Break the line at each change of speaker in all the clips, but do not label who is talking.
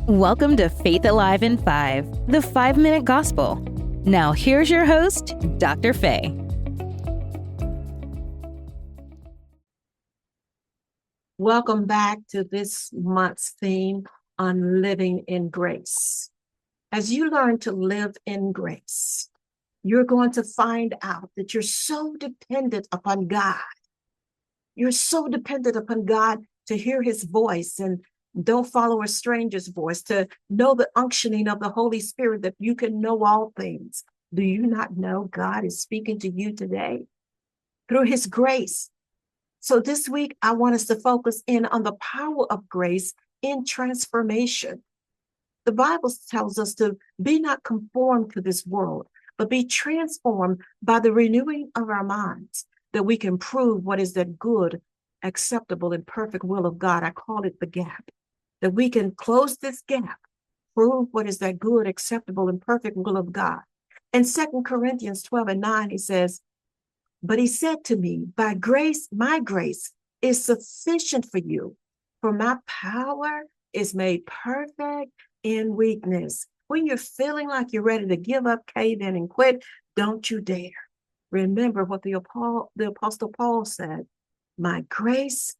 Welcome to Faith Alive in 5, the 5-minute gospel. Now here's your host, Dr. Faye.
Welcome back to this month's theme on living in grace. As you learn to live in grace, you're going to find out that you're so dependent upon God. You're so dependent upon God to hear his voice and don't follow a stranger's voice, to know the unctioning of the Holy Spirit, that you can know all things. Do you not know God is speaking to you today through his grace? So this week, I want us to focus in on the power of grace in transformation. The Bible tells us to be not conformed to this world, but be transformed by the renewing of our minds, that we can prove what is that good, acceptable, and perfect will of God. I call it the gap, that we can close this gap, prove what is that good, acceptable, and perfect will of God. In 2 Corinthians 12:9, he says, "But he said to me, by grace, my grace is sufficient for you, for my power is made perfect in weakness." When you're feeling like you're ready to give up, cave in, and quit, don't you dare. Remember what the Apostle Paul said, "My grace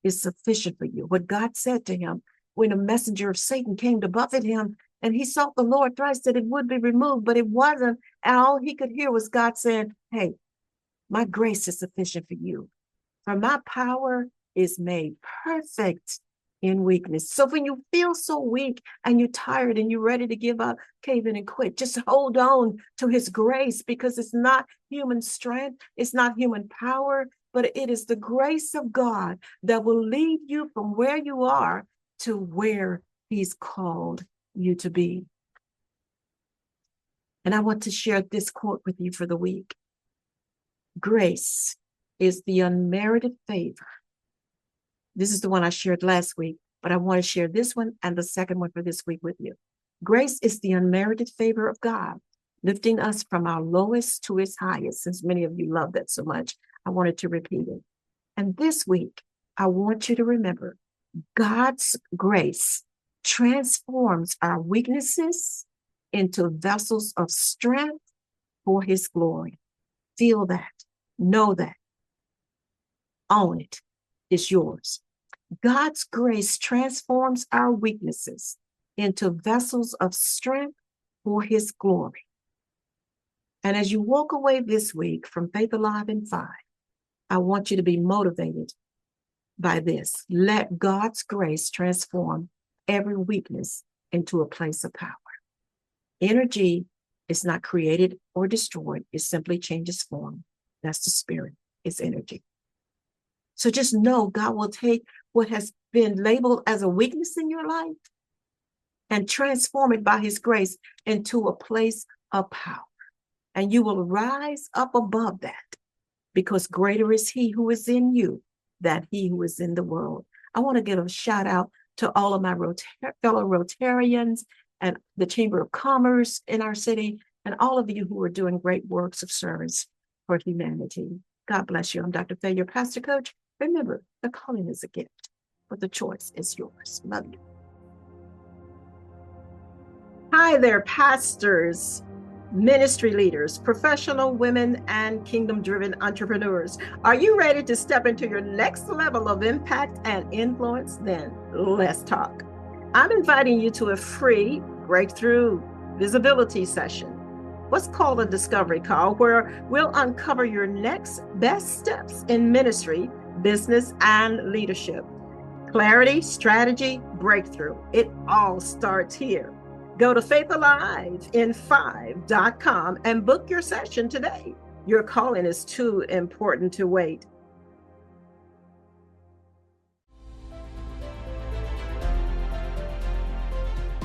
is sufficient for you." What God said to him when a messenger of Satan came to buffet him, and he sought the Lord thrice that it would be removed, but it wasn't. And all he could hear was God saying, "Hey, my grace is sufficient for you, for my power is made perfect in weakness." So when you feel so weak and you're tired and you're ready to give up, cave in, and quit, just hold on to his grace, because it's not human strength, it's not human power, but it is the grace of God that will lead you from where you are to where he's called you to be. And I want to share this quote with you for the week. Grace is the unmerited favor. This is the one I shared last week, but I want to share this one and the second one for this week with you. Grace is the unmerited favor of God, lifting us from our lowest to his highest. Since many of you love that so much, I wanted to repeat it. And this week, I want you to remember, God's grace transforms our weaknesses into vessels of strength for his glory. Feel that. Know that. Own it. It's yours. God's grace transforms our weaknesses into vessels of strength for his glory. And as you walk away this week from Faith Alive in 5, I want you to be motivated by this. Let God's grace transform every weakness into a place of power. Energy is not created or destroyed. It simply changes form. That's the spirit. It's energy. So just know God will take what has been labeled as a weakness in your life and transform it by his grace into a place of power. And you will rise up above that, because greater is he who is in you than he who is in the world. I want to give a shout out to all of my fellow Rotarians and the Chamber of Commerce in our city, and all of you who are doing great works of service for humanity. God bless you. I'm Dr. Faye, your pastor coach. Remember, the calling is a gift, but the choice is yours. Love you. Hi there, pastors, ministry leaders, professional women, and kingdom-driven entrepreneurs. Are you ready to step into your next level of impact and influence? Then let's talk. I'm inviting you to a free breakthrough visibility session, what's called a discovery call, where we'll uncover your next best steps in ministry, business, and leadership. Clarity, strategy, breakthrough. It all starts here. Go to faithaliveinfive.com and book your session today. Your calling is too important to wait.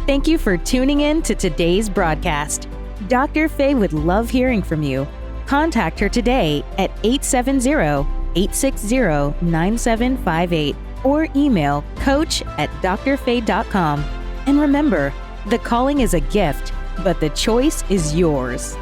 Thank you for tuning in to today's broadcast. Dr. Faye would love hearing from you. Contact her today at 870-860-9758 or email coach@drfaye.com. And remember, the calling is a gift, but the choice is yours.